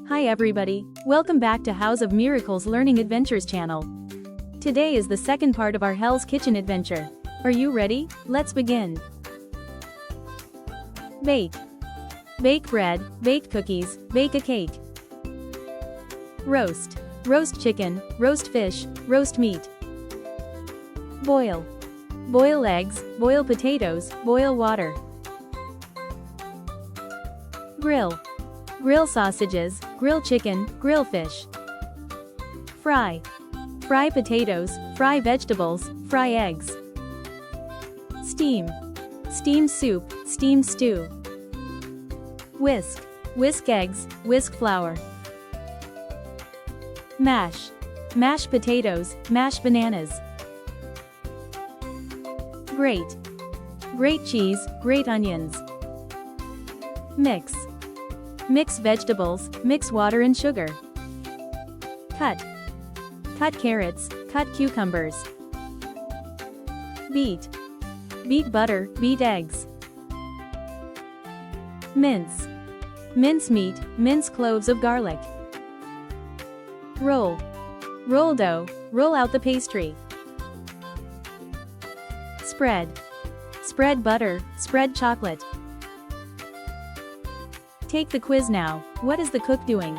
Hi everybody, welcome back to House of Miracles Learning Adventures channel. Today is the second part of our Hell's Kitchen adventure. Are you ready? Let's begin. Bake. Bake bread, bake cookies, bake a cake. Roast. Roast chicken, roast fish, roast meat. Boil. Boil eggs, boil potatoes, boil water. Grill. Grill sausages, grill chicken, grill fish. Fry. Fry potatoes, fry vegetables, fry eggs. Steam. Steam soup, steam stew. Whisk. Whisk eggs, whisk flour. Mash. Mash potatoes, mash bananas. Grate. Grate cheese, grate onions. Mix. Mix vegetables, mix water and sugar. Cut. Cut carrots, cut cucumbers. Beat. Beat butter, beat eggs. Mince. Mince meat, mince cloves of garlic. Roll. Roll dough, roll out the pastry. Spread. Spread butter, spread chocolate. Take the quiz now. What is the cook doing?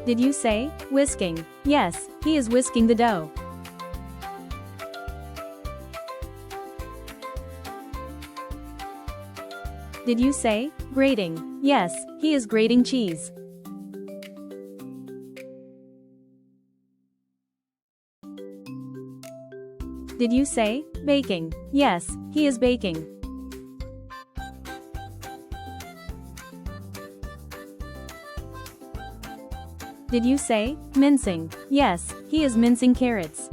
Did you say whisking? Yes, he is whisking the dough. Did you say grating? Yes, he is grating cheese. Did you say baking? Yes, he is baking. Did you say mincing? Yes, he is mincing carrots.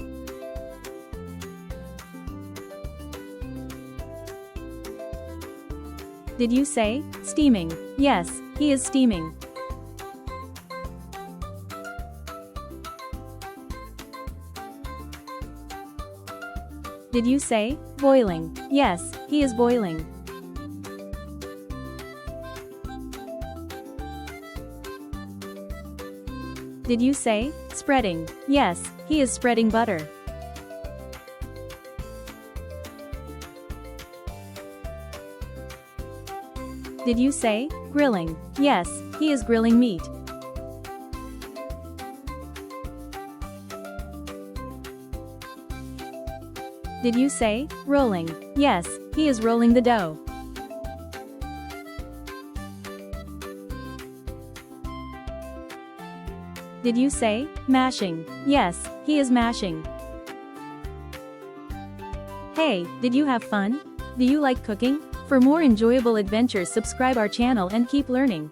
Did you say steaming? Yes, he is steaming. Did you say boiling? Yes, he is boiling. Did you say spreading? Yes, he is spreading butter. Did you say grilling? Yes, he is grilling meat. Did you say rolling? Yes, he is rolling the dough. Did you say mashing? Yes, he is mashing. Hey, did you have fun? Do you like cooking? For more enjoyable adventures, subscribe our channel and keep learning.